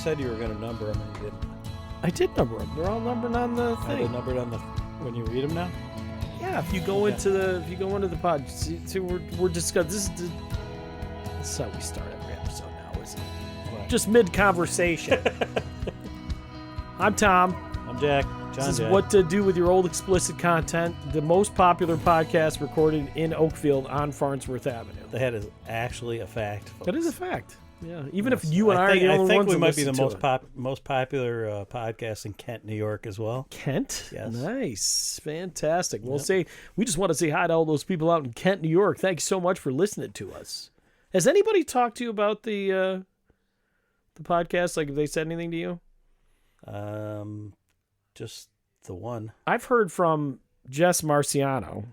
said you were going to number them and you didn't. I did number them. They're all numbered on the Are they thing. numbered on the when you read them now? Yeah, if you go into the pod, see we're discussing. This is how we start every episode now, isn't it? What? Just mid conversation. I'm Tom. I'm Jack. This is Jack. What to Do with Your Old Explicit Content, the most popular podcast recorded in Oakfield on Farnsworth Avenue. That is actually a fact. Folks. That is a fact. Yeah, even if you and I are the only ones I think we that might be the listen to most popular podcast in Kent, New York, as well. Kent? Yes. Nice. Fantastic. We'll we just want to say hi to all those people out in Kent, New York. Thanks so much for listening to us. Has anybody talked to you about the podcast? Like, have they said anything to you? Just the one. I've heard from Jess Marciano.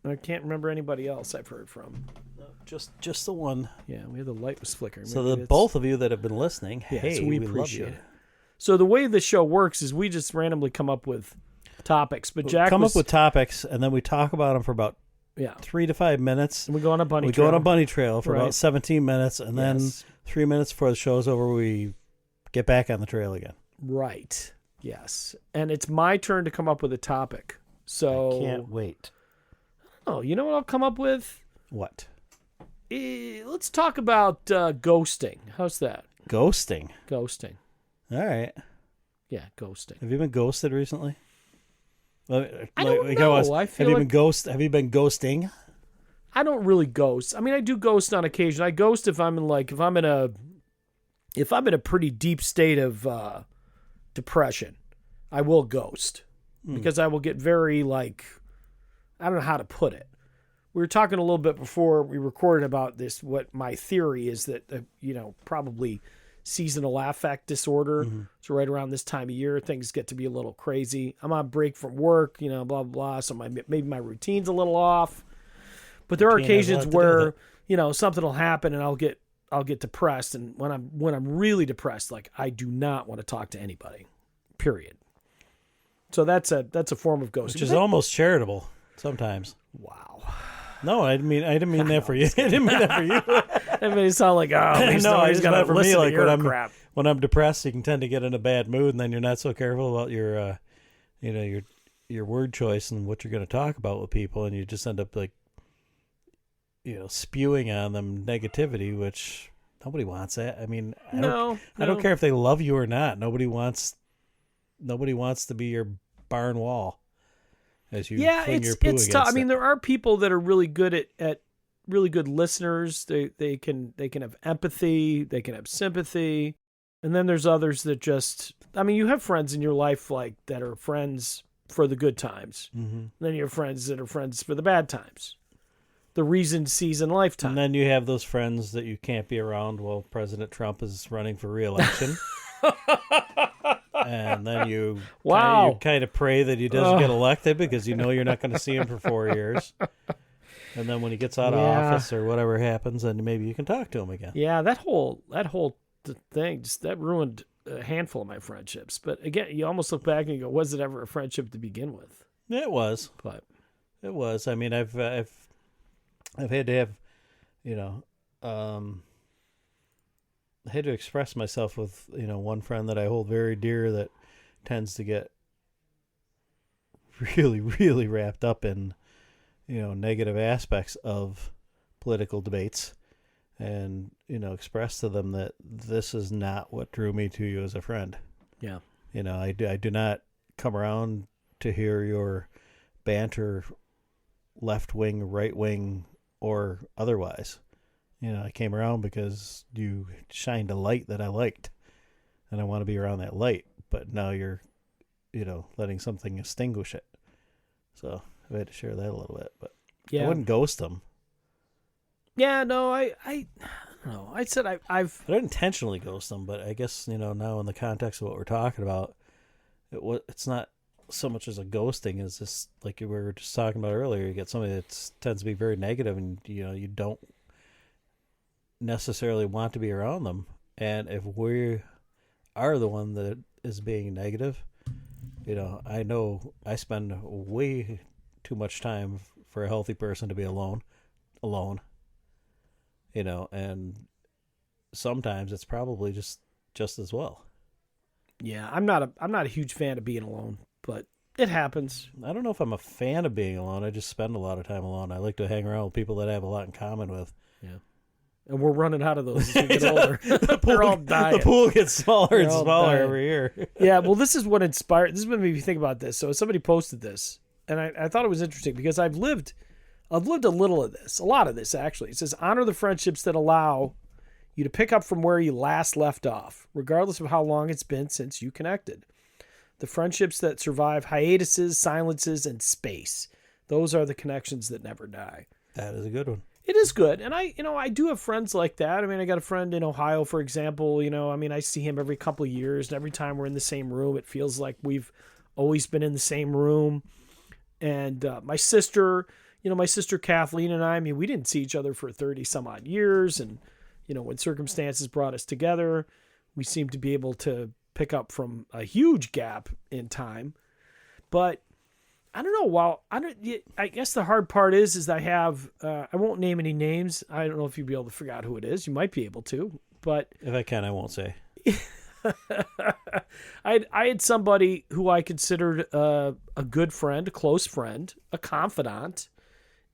I can't remember anybody else I've heard from. Just the one. Yeah, the light was flickering. So both of you that have been listening, so we appreciate love you. it. So the way the show works is we just randomly come up with topics. But Jack come up with topics, and then we talk about them for about 3 to 5 minutes. And we go on a bunny trail. We go on a bunny trail for about 17 minutes, and then 3 minutes before the show's over, we get back on the trail again. Right. Yes. And it's my turn to come up with a topic. So I can't wait. Oh, you know what I'll come up with? What? Let's talk about ghosting. How's that? Ghosting. Ghosting. All right. Yeah, ghosting. Have you been ghosted recently? I don't know. I feel Have you been ghosting? I don't really ghost. I mean, I do ghost on occasion. I ghost if I'm in a pretty deep state of depression. I will ghost because I will get very I don't know how to put it. We were talking a little bit before we recorded about this. What my theory is that, probably seasonal affect disorder. Mm-hmm. So right around this time of year, things get to be a little crazy. I'm on break from work, blah, blah, blah. So maybe my routine's a little off. But there are occasions where, something will happen and I'll get depressed. And when I'm really depressed, I do not want to talk to anybody, period. So that's a form of ghosting. Which is almost charitable sometimes. Wow. No, I didn't mean that for you. I didn't mean that for you. That made it sound like, he's got to listen to your crap. When I'm depressed, you can tend to get in a bad mood, and then you're not so careful about your, your word choice and what you're going to talk about with people, and you just end up spewing on them negativity, which nobody wants that. I mean, I don't care if they love you or not. Nobody wants to be your barn wall. As you it's tough. I mean, there are people that are really good at really good listeners. They can have empathy, they can have sympathy, and then there's others that just. I mean, you have friends in your life that are friends for the good times. Mm-hmm. And then you have friends that are friends for the bad times. The reason, season, lifetime. And then you have those friends that you can't be around while President Trump is running for re-election. And then you kind of pray that he doesn't get elected because you're not going to see him for 4 years. And then when he gets out of office or whatever happens, then maybe you can talk to him again. Yeah, that whole thing that ruined a handful of my friendships. But again, you almost look back and you go, was it ever a friendship to begin with? It was. But it was. I mean, I've had to have, I had to express myself with, one friend that I hold very dear that tends to get really, really wrapped up in, negative aspects of political debates and, express to them that this is not what drew me to you as a friend. Yeah. I do not come around to hear your banter, left wing, right wing, or otherwise. I came around because you shined a light that I liked, and I want to be around that light. But now you're, letting something extinguish it. So I had to share that a little bit. But I wouldn't ghost them. Yeah, no, I don't know. I said I don't intentionally ghost them, but I guess now in the context of what we're talking about, it's not so much as a ghosting as this, like we were just talking about earlier. You get somebody that tends to be very negative, and you don't necessarily want to be around them. And if we are the one that is being negative, I know I spend way too much time for a healthy person to be alone, and sometimes it's probably just just as well. Yeah, I'm not a huge fan of being alone, but it happens. I don't know if I'm a fan of being alone. I just spend a lot of time alone. I like to hang around with people that I have a lot in common with. Yeah. And we're running out of those as we get older. They're all dying. The pool gets smaller and smaller dying. every year. Yeah, well, this is what inspired. This is what made me think about this. So somebody posted this, and I thought it was interesting because I've lived a little of this, a lot of this actually. It says, honor the friendships that allow you to pick up from where you last left off, regardless of how long it's been since you connected. The friendships that survive hiatuses, silences, and space. Those are the connections that never die. That is a good one. It is good. And I do have friends like that. I mean, I got a friend in Ohio, for example, I see him every couple of years, and every time we're in the same room, it feels like we've always been in the same room. And my sister Kathleen and I mean, we didn't see each other for 30 some odd years. And, when circumstances brought us together, we seemed to be able to pick up from a huge gap in time. But I don't know. I guess the hard part is I have, I won't name any names. I don't know if you'd be able to figure out who it is. You might be able to, but if I can, I won't say. I had somebody who I considered a good friend, a close friend, a confidant,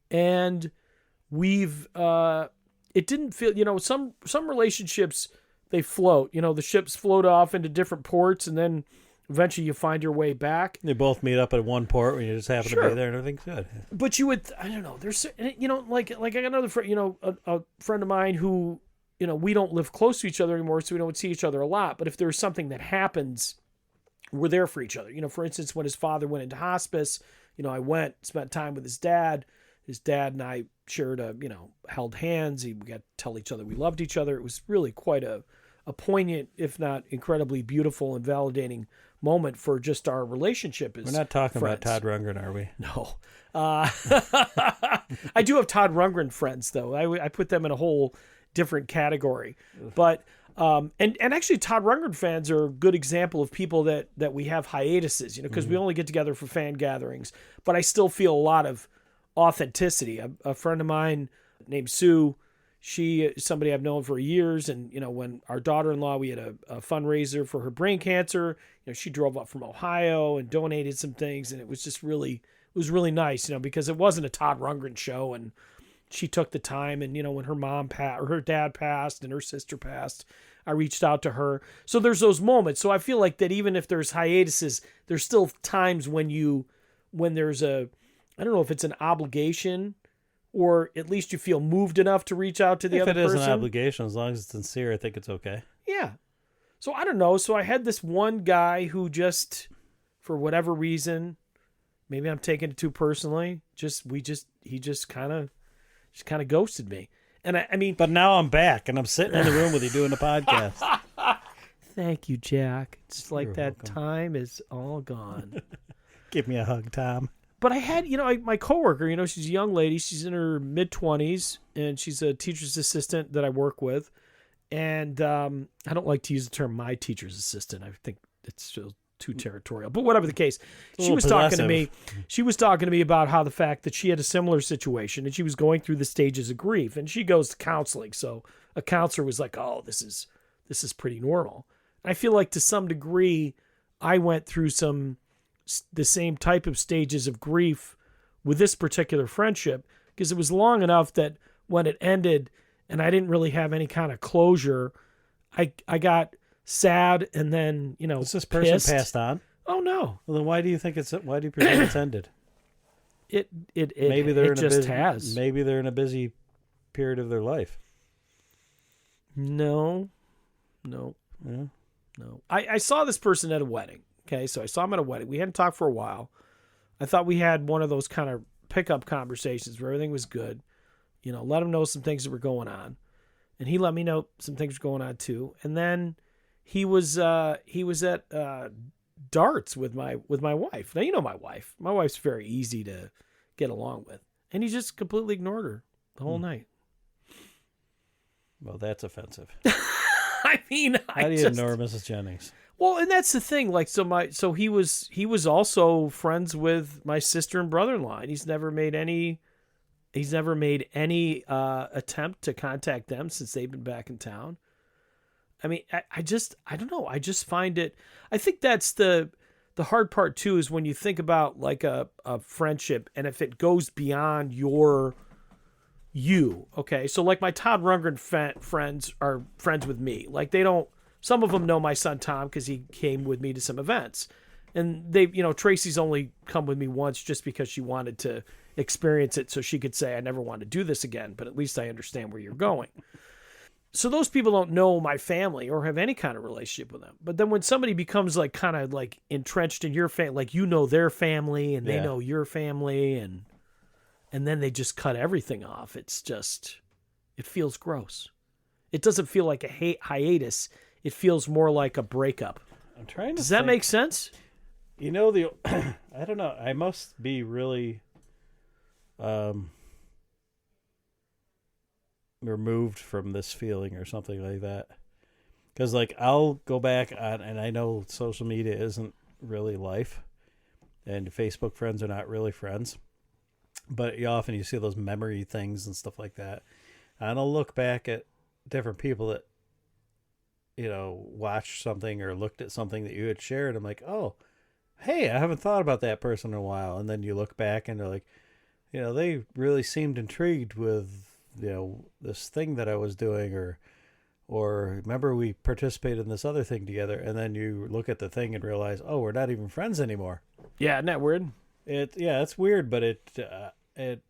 and we've, it didn't feel, some relationships, they float, the ships float off into different ports, and then eventually you find your way back. They both meet up at one port when you just happen to be there and everything's good. But you would, I don't know, there's, like I got another friend, a friend of mine who, we don't live close to each other anymore, so we don't see each other a lot. But if there's something that happens, we're there for each other. For instance, when his father went into hospice, I spent time with his dad. His dad and I shared held hands. We got to tell each other we loved each other. It was really quite a poignant, if not incredibly beautiful and validating moment for just our relationship. We're not talking friends. about Todd Rundgren, are we? No. I do have Todd Rundgren friends, though. I put them in a whole different category. But and actually Todd Rundgren fans are a good example of people that we have hiatuses, because we only get together for fan gatherings. But I still feel a lot of authenticity. A friend of mine named Sue, she is somebody I've known for years, and when our daughter-in-law, we had a fundraiser for her brain cancer, she drove up from Ohio and donated some things, and it was just really nice, because it wasn't a Todd Rundgren show, and she took the time, and when her dad passed and her sister passed, I reached out to her. So there's those moments. So I feel like that even if there's hiatuses, there's still times when there's I don't know if it's an obligation, or at least you feel moved enough to reach out to the other person. If it is an obligation, as long as it's sincere, I think it's okay. Yeah. So I don't know. So I had this one guy who just, for whatever reason, maybe I'm taking it too personally, he just kind of ghosted me. And I mean, but now I'm back and I'm sitting in the room with you doing the podcast. Thank you, Jack. It's like You're that welcome. Time is all gone. Give me a hug, Tom. But I had, my coworker, she's a young lady. She's in her mid-20s, and she's a teacher's assistant that I work with. And I don't like to use the term "my teacher's assistant." I think it's still too territorial. But whatever the case, she was talking to me. She was talking to me about how the fact that she had a similar situation, and she was going through the stages of grief. And she goes to counseling, so a counselor was like, "Oh, this is pretty normal." I feel like to some degree, I went through the same type of stages of grief with this particular friendship, because it was long enough that when it ended and I didn't really have any kind of closure, I got sad, and then, Is this person pissed. passed on? Oh no. Well, then why do you presume it's ended? Maybe they're has. Maybe they're in a busy period of their life. No. Yeah. No. I saw this person at a wedding. Okay, so I saw him at a wedding. We hadn't talked for a while. I thought we had one of those kind of pickup conversations where everything was good. Let him know some things that were going on. And he let me know some things were going on too. And then he was at darts with my wife. Now, my wife. My wife's very easy to get along with. And he just completely ignored her the whole night. Well, that's offensive. I mean, how do you ignore Mrs. Jennings? Well, and that's the thing. Like, so he was also friends with my sister and brother-in-law, and he's never made any attempt to contact them since they've been back in town. I mean, I don't know. I just find it, I think that's the hard part too, is when you think about like a friendship and if it goes beyond you. Okay. So like my Todd Rundgren friends are friends with me. Like some of them know my son, Tom, cause he came with me to some events, and Tracy's only come with me once just because she wanted to experience it. So she could say, I never want to do this again, but at least I understand where you're going. So those people don't know my family or have any kind of relationship with them. But then when somebody becomes like kind of like entrenched in your family, like their family and they know your family, and then they just cut everything off. It's just, it feels gross. It doesn't feel like a hiatus. It feels more like a breakup. I'm trying to Does that make sense? I don't know. I must be really removed from this feeling or something like that, because like I'll go back on, and I know social media isn't really life and Facebook friends are not really friends, but you see those memory things and stuff like that, and I'll look back at different people that watched something or looked at something that you had shared. I'm like, oh, hey, I haven't thought about that person in a while. And then you look back and they're like, they really seemed intrigued with this thing that I was doing, or remember we participated in this other thing together, and then you look at the thing and realize, oh, we're not even friends anymore. Yeah, isn't that weird? It's weird, but it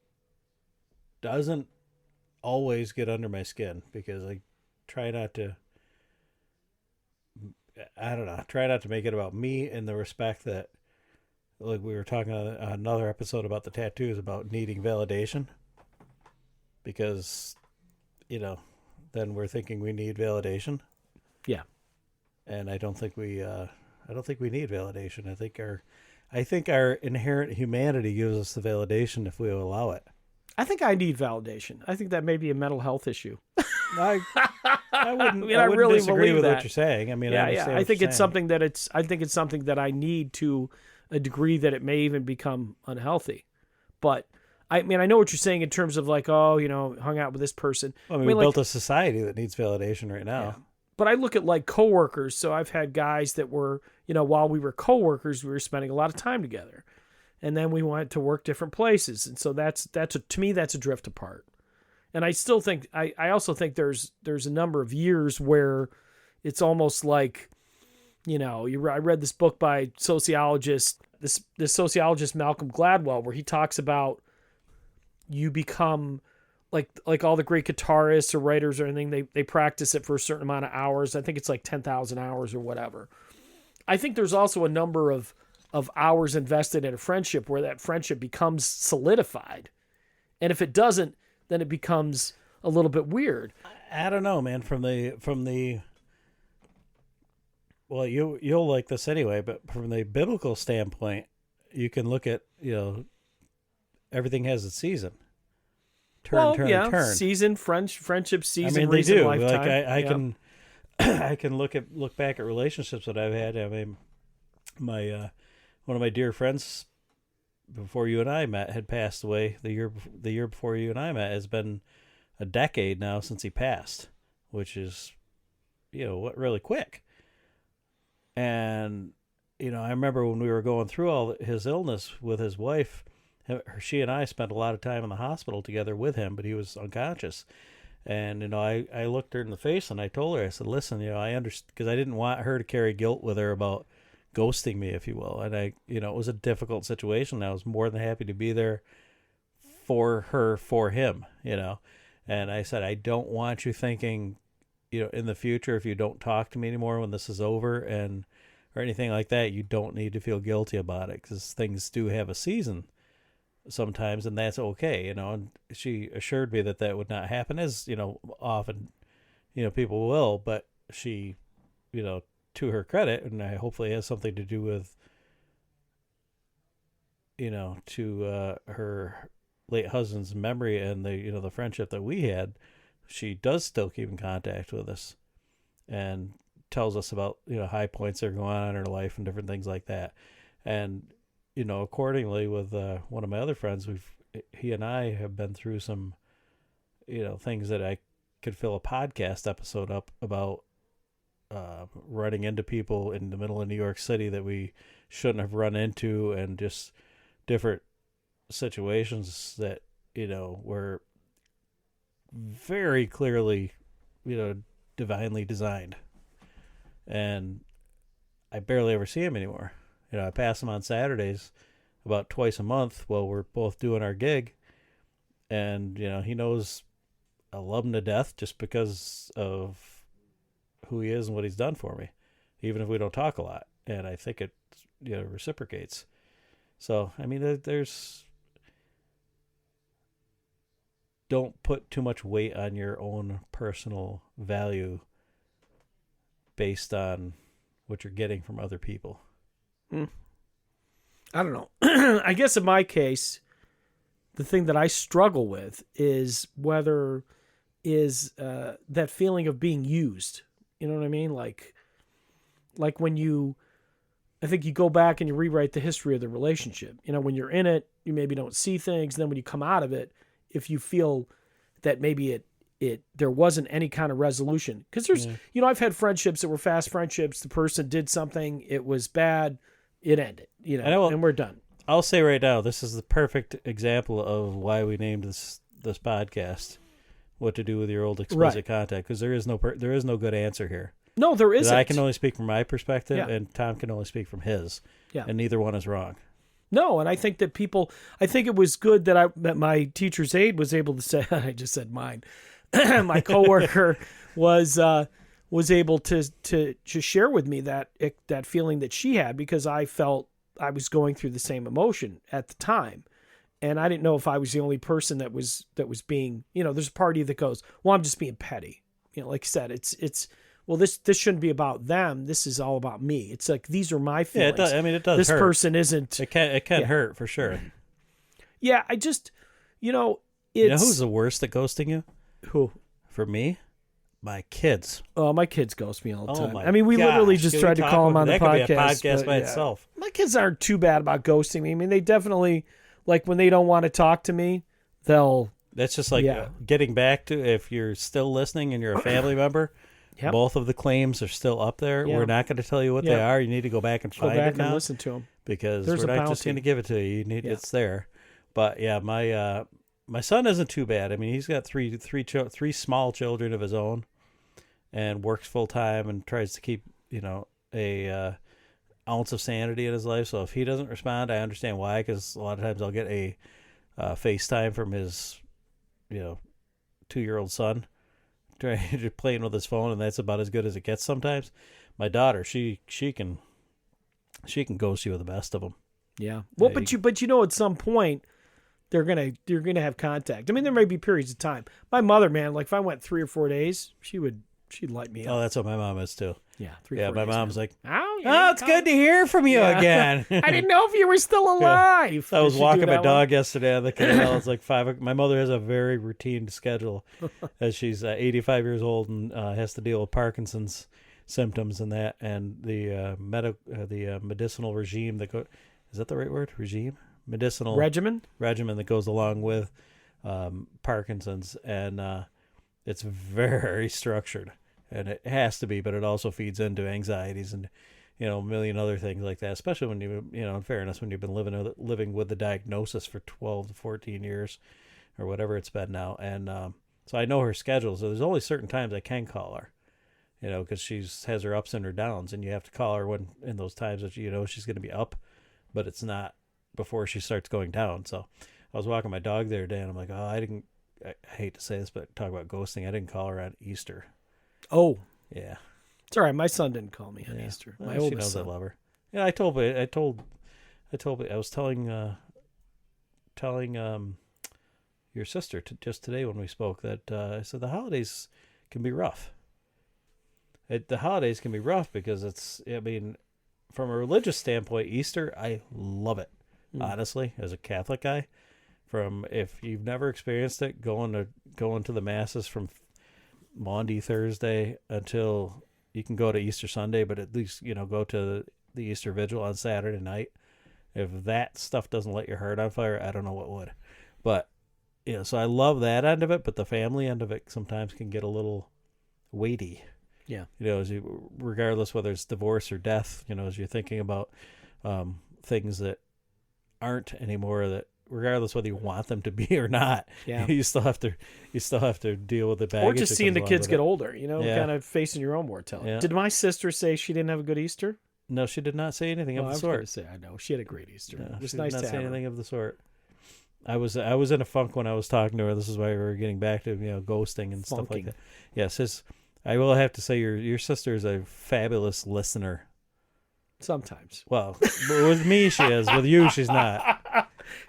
doesn't always get under my skin, because I try not to make it about me, in the respect that, like we were talking on another episode about the tattoos, about needing validation. Because, then we're thinking we need validation. Yeah. And I don't think we need validation. I think our inherent humanity gives us the validation if we allow it. I think I need validation. I think that may be a mental health issue. I wouldn't. I really disagree with that. what you're saying. I mean, yeah. I think it's something that I need to a degree that it may even become unhealthy. But I mean, I know what you're saying in terms of like, hung out with this person. Well, we built a society that needs validation right now. Yeah. But I look at like coworkers. So I've had guys that were, while we were coworkers, we were spending a lot of time together, and then we went to work different places. And so to me, that's a drift apart. And I still think, I also think there's a number of years where it's almost like, I read this book by sociologist, this sociologist Malcolm Gladwell, where he talks about, you become like all the great guitarists or writers or anything, they practice it for a certain amount of hours. I think it's like 10,000 hours or whatever. I think there's also a number of hours invested in a friendship where that friendship becomes solidified. And if it doesn't, then it becomes a little bit weird. I don't know, man, from the well, you'll like this anyway, but from the biblical standpoint, you can look at, everything has its season. Turn. Season, friendship season. I mean, they do. Lifetime. Like I can look back at relationships that I've had. I mean, my one of my dear friends before you and I met had passed away. The year before you and I met has been a decade now since he passed, which is, really quick. And I remember when we were going through all his illness with his wife. She and I spent a lot of time in the hospital together with him, but he was unconscious. And, I looked her in the face and I told her, I said, listen, I understand, because I didn't want her to carry guilt with her about ghosting me, if you will. And it was a difficult situation. I was more than happy to be there for her, for him, and I said, I don't want you thinking, in the future, if you don't talk to me anymore when this is over or anything like that, you don't need to feel guilty about it, because things do have a season sometimes, and that's okay, and she assured me that would not happen, as often people will, but she, to her credit, and I hopefully has something to do with to her late husband's memory and the friendship that we had, she does still keep in contact with us and tells us about high points that are going on in her life and different things like that. And accordingly with one of my other friends, he and I have been through some, things that I could fill a podcast episode up about, running into people in the middle of New York City that we shouldn't have run into, and just different situations that, were very clearly, divinely designed. And I barely ever see him anymore. I pass him on Saturdays about twice a month while we're both doing our gig. And, he knows I love him to death just because of who he is and what he's done for me, even if we don't talk a lot. And I think it, reciprocates. So, I mean, don't put too much weight on your own personal value based on what you're getting from other people. I don't know. I guess in my case, the thing that I struggle with is that feeling of being used. You know what I mean? Like when I think you go back and you rewrite the history of the relationship. When you're in it, you maybe don't see things. And then when you come out of it, if you feel that maybe there wasn't any kind of resolution, because there's, I've had friendships that were fast friendships. The person did something, it was bad, it ended, and we're done. I'll say right now, this is the perfect example of why we named this podcast "What to Do with Your Old Explicit Contact," because there is no good answer here. No, there isn't. I can only speak from my perspective, and Tom can only speak from his. Yeah, and neither one is wrong. No, and I think that I think it was good that my teacher's aide was able to say, I just said mine, my coworker was able to share with me that feeling that she had, because I felt I was going through the same emotion at the time. And I didn't know if I was the only person that was being, there's a party that goes, well, I'm just being petty. Like I said, it's, well, this shouldn't be about them. This is all about me. It's like, these are my feelings. Yeah, it does. This hurt. person isn't. It can hurt for sure. Yeah, I just, it's. Who's the worst at ghosting you? Who? For me? My kids. Oh, my kids ghost me all the time. My I mean, we literally just tried to call them on the podcast. That could be a podcast by itself. My kids aren't too bad about ghosting me. I mean, they definitely, like, when they don't want to talk to me, That's just like getting back to, if you're still listening and you're a family member, both of the claims are still up there. Yeah. We're not going to tell you what they are. You need to go back and find it now. And listen to them. Because we're not just going to give it to you. It's there. But yeah, my son isn't too bad. I mean, he's got three small children of his own, and works full time and tries to keep a ounce of sanity in his life. So if he doesn't respond, I understand why. Because a lot of times I'll get a FaceTime from his 2-year-old son, playing with his phone, and that's about as good as it gets sometimes. My daughter, she can ghost you with the best of them. Yeah. Well, but at some point you're gonna have contact. I mean, there may be periods of time. My mother, man, like if I went 3 or 4 days, she'd light me up. Oh, that's what my mom is too. Yeah, 3 or 4 days. Yeah, my mom's man. like, it's good to hear from you again. I didn't know if you were still alive. I was walking my dog yesterday on the canal. It's like 5. My mother has a very routine schedule, as she's 85 years old and has to deal with Parkinson's symptoms and that, and the medicinal regime that is that the right word? Regime? Medicinal regimen that goes along with Parkinson's, and it's very structured, and it has to be, but it also feeds into anxieties and a million other things like that, especially when in fairness, when you've been living with the diagnosis for 12 to 14 years or whatever it's been now. And so I know her schedule, so there's only certain times I can call her, because she has her ups and her downs, and you have to call her when in those times that she's going to be up, but it's not before she starts going down. So I was walking my dog the other day, and I'm like, I hate to say this, but talk about ghosting. I didn't call her on Easter. Oh, yeah. It's all right. My son didn't call me on Easter. My oldest she knows son. I love her. Yeah, I was telling your sister just today when we spoke that I said the holidays can be rough. The holidays can be rough because from a religious standpoint, Easter, I love it. Honestly, as a Catholic guy, if you've never experienced it, going to the masses from Maundy Thursday until you can go to Easter Sunday, but at least go to the Easter Vigil on Saturday night. If that stuff doesn't light your heart on fire, I don't know what would. But so I love that end of it, but the family end of it sometimes can get a little weighty. Yeah. Regardless whether it's divorce or death, as you're thinking about things that aren't anymore, that regardless whether you want them to be or not, Yeah. you still have to deal with the baggage. Or just seeing the kids get older, kind of facing your own mortality. Yeah. Did my sister say she didn't have a good Easter? No, she did not say anything of the sort. I know she had a great Easter. No, it was she nice did to not say have anything of the sort. I was in a funk when I was talking to her. This is why we were getting back to ghosting and stuff like that. Yes, I will have to say your sister is a fabulous listener. Sometimes. Well, with me she is. With you she's not.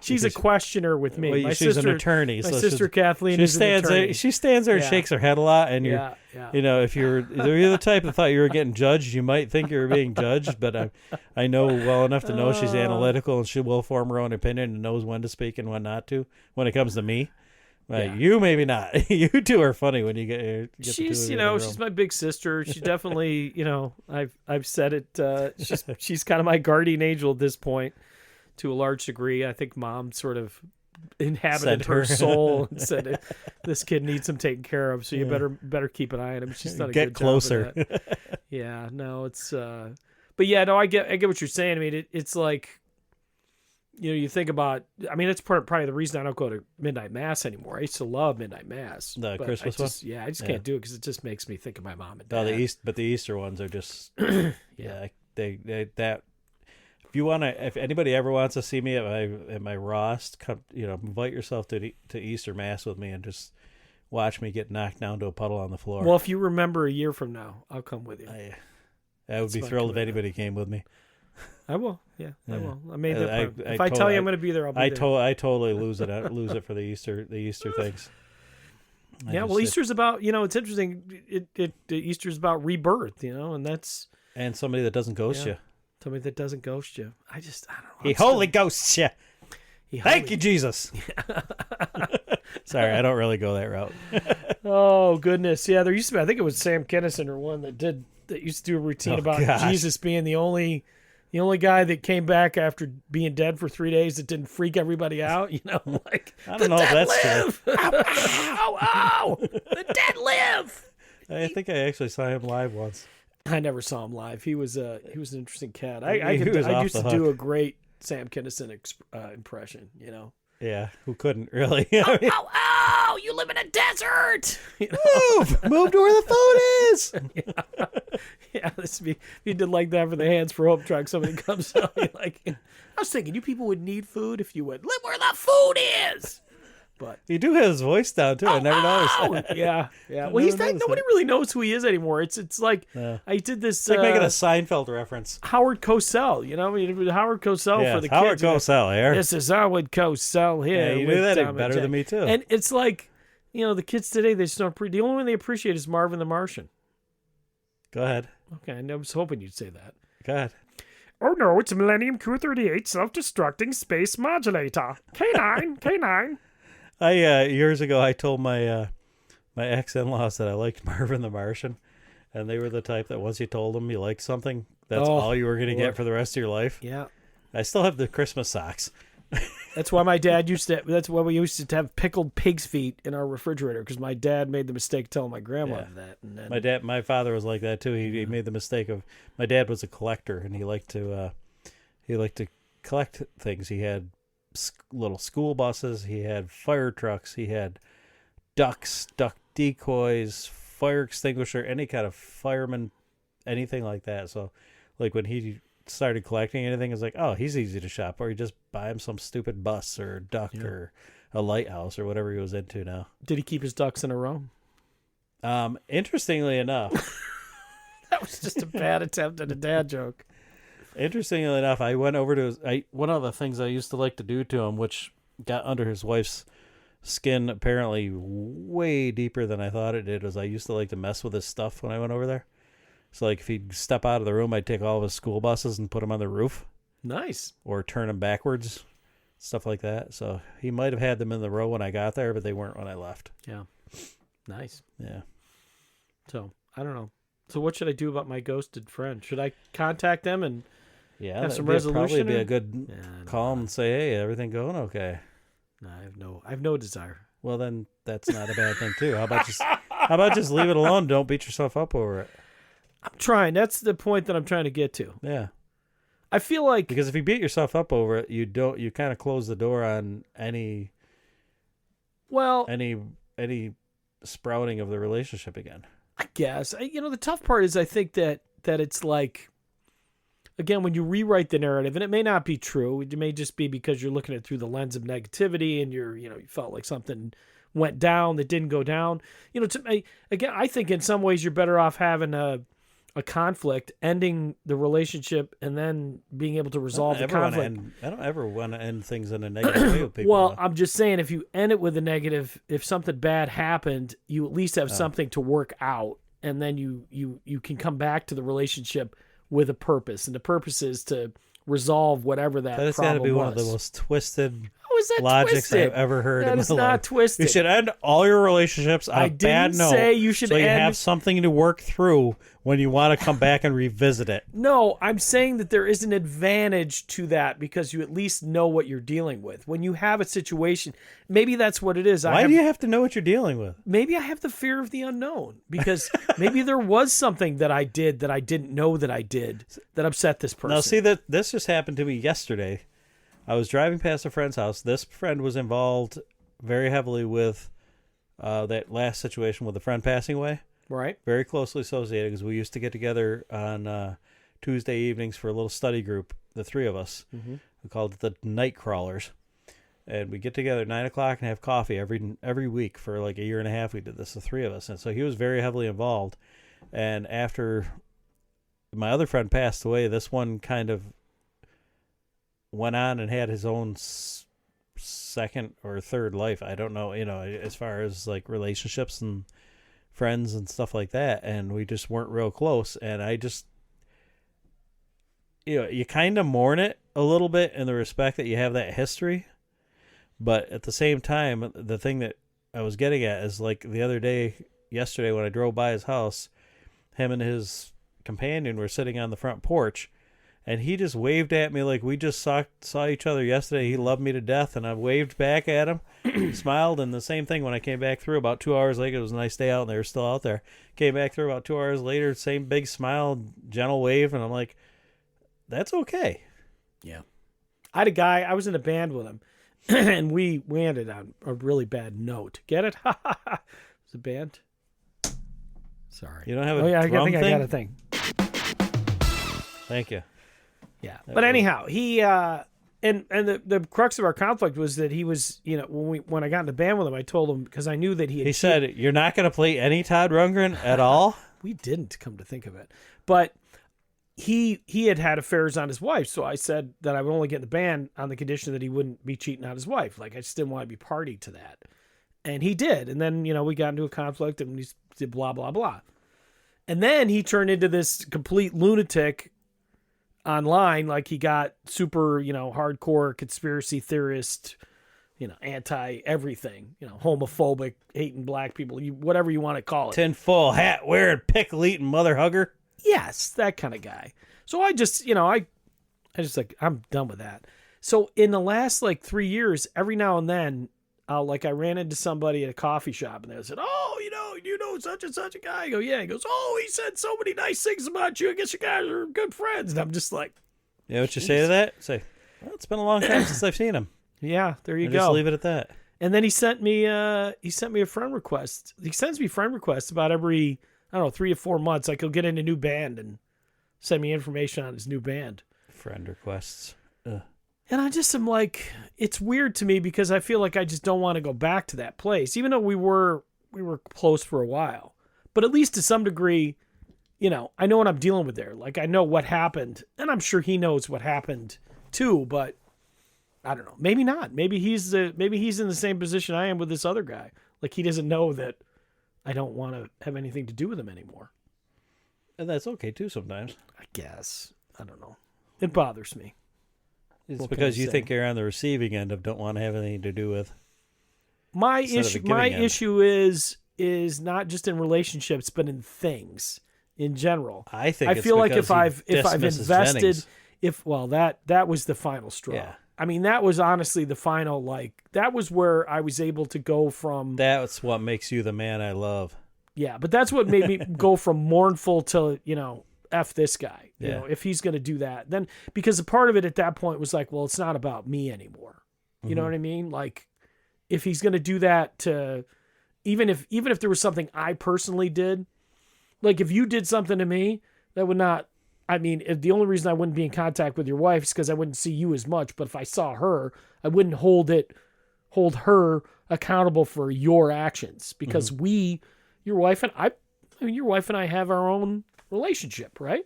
She's a questioner with me. Well, she's an attorney. My sister Kathleen is an attorney. She stands there and shakes her head a lot. And if you're the type that thought you were getting judged, you might think you were being judged. But I know well enough to know she's analytical and she will form her own opinion and knows when to speak and when not to when it comes to me. You maybe not. You two are funny when you get she's she's my big sister. She's definitely I've said it. She's kind of my guardian angel at this point. To a large degree, I think Mom sort of inhabited her soul and said, "This kid needs some taken care of, so you better keep an eye on him." She's done a good closer. job of that. Yeah, no, it's. But yeah, no, I get what you're saying. I mean, it's like, you think about. I mean, it's probably the reason I don't go to midnight mass anymore. I used to love midnight mass. The Christmas one. Yeah, I just can't do it because it just makes me think of my mom and dad. But the Easter ones are just. They that. If anybody ever wants to see me at my rawest, come, invite yourself to Easter Mass with me and just watch me get knocked down to a puddle on the floor. Well, if you remember a year from now, I'll come with you. I would be thrilled if anybody came with me. I will. Yeah, I will. I made that. If I tell you I'm going to be there, I'll be there. I totally lose it for the Easter things. Easter's about it's interesting. Easter's about rebirth, and that's somebody that doesn't ghost you. Somebody that doesn't ghost you. I don't know. He holy ghosts you. Thank you, Jesus. Sorry, I don't really go that route. Oh, goodness. Yeah, there used to be, I think it was Sam Kinison or one that used to do a routine about Jesus being the only guy that came back after being dead for 3 days that didn't freak everybody out. Like, I don't know if that's true. Ow! The dead live! I think I actually saw him live once. I never saw him live. He was an interesting cat. I used to do a great Sam Kinison impression. Yeah, who couldn't really? Ow! You live in a desert. Move to where the food is. Yeah. This be you did like that for the Hands for Hope truck. Somebody comes up, I was thinking you people would need food if you would live where the food is. But he do have his voice down too. I never noticed that. Yeah. Well, nobody really knows who he is anymore. It's like I did this. It's like making a Seinfeld reference. Howard Cosell, Howard Cosell for the Howard kids. Howard Cosell here. This is Howard Cosell here. Yeah, you do that better than me too. And it's like, the kids today, they just don't. The only one they appreciate is Marvin the Martian. Go ahead. Okay, I was hoping you'd say that. Go ahead. Oh no, it's Millennium Q38 self-destructing space modulator. K9. Years ago I told my ex-in-laws that I liked Marvin the Martian, and they were the type that once you told them you liked something, that's all you were going to get for the rest of your life. Yeah. I still have the Christmas socks. That's why that's why we used to have pickled pig's feet in our refrigerator, because my dad made the mistake telling my grandma that. And then, my father was like that too. He made the mistake of, my dad was a collector, and he liked to collect things. He had little school buses, he had fire trucks, he had duck decoys, fire extinguisher, any kind of fireman, anything like that. So like when he started collecting anything, it's like, oh, he's easy to shop, or you just buy him some stupid bus or duck or a lighthouse or whatever he was into now. Did he keep his ducks in a row? Interestingly enough, that was just a bad attempt at a dad joke. Interestingly enough, I went over to one of the things I used to like to do to him, which got under his wife's skin apparently way deeper than I thought it did, was I used to like to mess with his stuff when I went over there. So like if he'd step out of the room, I'd take all of his school buses and put them on the roof. Nice. Or turn them backwards, stuff like that. So he might have had them in the row when I got there, but they weren't when I left. Yeah. Nice. Yeah. So I don't know. So what should I do about my ghosted friend? Should I contact them and have some resolution? Probably be a good call and say, hey, everything going okay? No, I have no desire. Well, then that's not a bad thing too. How about just leave it alone? Don't beat yourself up over it. I'm trying. That's the point that I'm trying to get to. Yeah. I feel like Because if you beat yourself up over it, you kind of close the door on any sprouting of the relationship again. I guess. The tough part is I think that it's like, again, when you rewrite the narrative, and it may not be true, it may just be because you're looking at it through the lens of negativity and you felt like something went down that didn't go down. Again, I think in some ways you're better off having a conflict, ending the relationship, and then being able to resolve the conflict. I don't ever want to end things in a negative way with people. Well, I'm just saying, if you end it with a negative, if something bad happened, you at least have something to work out, and then you can come back to the relationship with a purpose, and the purpose is to resolve whatever that problem was. That's got to be one of the most twisted logics twisted? I've ever heard that in is my not life. Twisted. You should end all your relationships on a bad note. Say you should so you end... have something to work through when you want to come back and revisit it. No, I'm saying that there is an advantage to that because you at least know what you're dealing with. When you have a situation, maybe that's what it is. Why do you have to know what you're dealing with? Maybe I have the fear of the unknown because maybe there was something that I did that I didn't know that I did that upset this person. Now, see, this just happened to me yesterday. I was driving past a friend's house. This friend was involved very heavily with that last situation with a friend passing away. Right. Very closely associated because we used to get together on Tuesday evenings for a little study group, the three of us. Mm-hmm. We called it the Night Crawlers. And we get together at 9 o'clock and have coffee every week for like a year and a half. We did this, the three of us. And so he was very heavily involved. And after my other friend passed away, this one kind of went on and had his own second or third life. I don't know, as far as like relationships and friends and stuff like that. And we just weren't real close. And I just, you kind of mourn it a little bit in the respect that you have that history. But at the same time, the thing that I was getting at is like the other day, yesterday, when I drove by his house, him and his companion were sitting on the front porch. And he just waved at me like we just saw each other yesterday. He loved me to death, and I waved back at him, smiled, and the same thing when I came back through about 2 hours later. It was a nice day out, and they were still out there. Came back through about 2 hours later, same big smile, gentle wave, and I'm like, that's okay. Yeah. I had a guy, I was in a band with him, and we ended on a really bad note. Get it? It's a band? Sorry. You don't have a drum thing? I got a thing. Thank you. Yeah, but anyhow, he and the crux of our conflict was that he was, when I got in the band with him, I told him because I knew that he said, "You're not going to play any Todd Rundgren at all." We didn't, come to think of it, but he had affairs on his wife, so I said that I would only get in the band on the condition that he wouldn't be cheating on his wife. Like I just didn't want to be party to that, and he did. And then we got into a conflict, and he did blah blah blah, and then he turned into this complete lunatic online, like he got super, hardcore conspiracy theorist, anti everything, homophobic, hating black people, whatever you want to call it. Tinfoil hat wearing, pickle eating mother hugger. Yes, that kind of guy. So I just, I'm done with that. So in the last 3 years, every now and then, I ran into somebody at a coffee shop and they said, "Oh, you know such and such a guy." I go, "Yeah." He goes, "Oh, he said so many nice things about you. I guess you guys are good friends." And I'm just like, "Yeah, what you say to that?" Say, "Well, it's been a long time since I've seen him." Yeah, there you go. Just leave it at that. And then he sent me a friend request. He sends me friend requests about every 3 to 4 months. Like he'll get in a new band and send me information on his new band. Friend requests. Ugh. And I just am like, it's weird to me because I feel like I just don't want to go back to that place, even though we were close for a while. But at least to some degree, I know what I'm dealing with there. Like I know what happened, and I'm sure he knows what happened too. But I don't know. Maybe not. Maybe he's in the same position I am with this other guy. Like he doesn't know that I don't want to have anything to do with him anymore. And that's okay too sometimes. I guess. I don't know. It bothers me. It's because you think you're on the receiving end of don't want to have anything to do with. My issue is not just in relationships, but in things in general. I feel like if I've invested, Jennings. that was the final straw. Yeah. I mean, that was honestly the final, that was where I was able to go from. That's what makes you the man I love. Yeah, but that's what made me go from mournful to, F this guy. You Yeah. know, if he's going to do that, then because a part of it at that point was like, well, it's not about me anymore. You know what I mean? Like, if he's going to do that to, even if there was something I personally did, like if you did something to me, that would not. I mean, the only reason I wouldn't be in contact with your wife is because I wouldn't see you as much. But if I saw her, I wouldn't hold her accountable for your actions because your wife and I have our own relationship, right?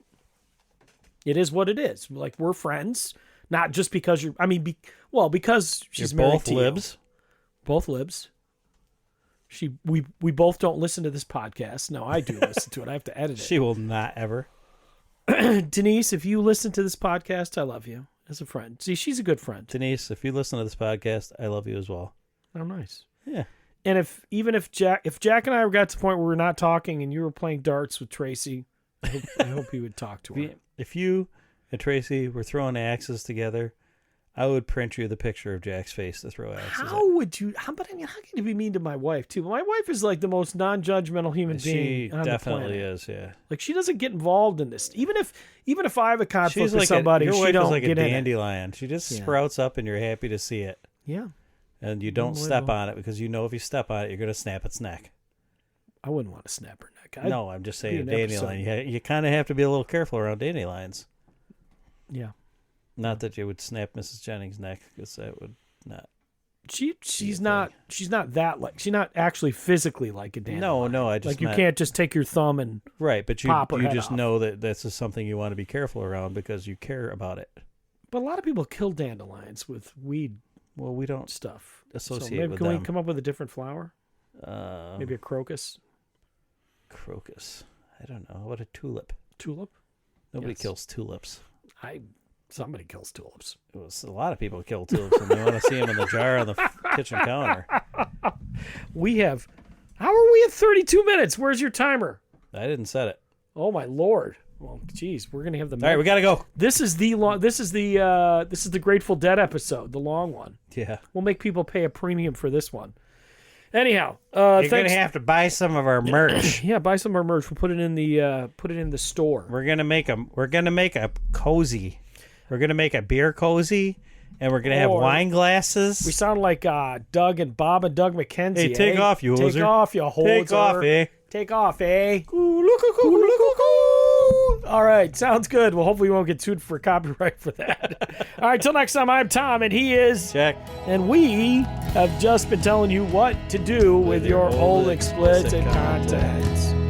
It is what it is. Like, we're friends, not just because because she's You're married both to you. libs. Both libs. We both don't listen to this podcast. No, I do listen to it. I have to edit it. She will not ever. Denise, if you listen to this podcast, I love you as a friend. See, she's a good friend. Denise, if you listen to this podcast, I love you as well. Oh, nice. Yeah. And if Jack and I got to the point where we're not talking and you were playing darts with Tracy, I hope you would talk to her. If you and Tracy were throwing axes together, I would print you the picture of Jack's face to throw axes at. How can you be mean to my wife too? My wife is like the most non-judgmental human being on the definitely planet. is, yeah. Like, she doesn't get involved in this. Even if I have a conflict She's with like somebody, your she wife don't is like a get in it. dandelion. She just sprouts up and you're happy to see it. Yeah. And you don't step on it because you know if you step on it, you're going to snap its neck. I wouldn't want to snap her neck. No, I'm just saying a an dandelion. You kind of have to be a little careful around dandelions. Yeah. Not that you would snap Mrs. Jennings' neck because that would not. She's not actually physically like a dandelion. No, I just like, you can't just take your thumb and right, but you pop her head just off. know that this is something you want to be careful around because you care about it. But a lot of people kill dandelions with weed Well, we don't stuff. associate So maybe with can them. we come up with a different flower? Maybe a crocus, Crocus. I don't know. What a tulip. tulip. Nobody Yes. kills tulips. Somebody kills tulips. It was a lot of people kill tulips, and they want to see them in the jar on the kitchen counter. How are we at 32 minutes? Where's your timer? I didn't set it. Oh my Lord. Well, geez, we're gonna have the. All right, we gotta go. This is the Grateful Dead episode, the long one. Yeah, We'll make people pay a premium for this one. Anyhow, you're thanks. gonna have to buy some of our merch. Yeah, buy some of our merch. We'll put it in the store. We're gonna make a cozy. We're gonna make a beer cozy, and we're gonna have wine glasses. We sound like Doug and Bob and Doug McKenzie. Hey, take off, you hoser. Take off, you hoser. Take off, eh? Take off, eh? All right, sounds good. Well, hopefully we won't get sued for copyright for that. All right, till next time, I'm Tom, and he is Jack. And we have just been telling you what to do with your old explicit content.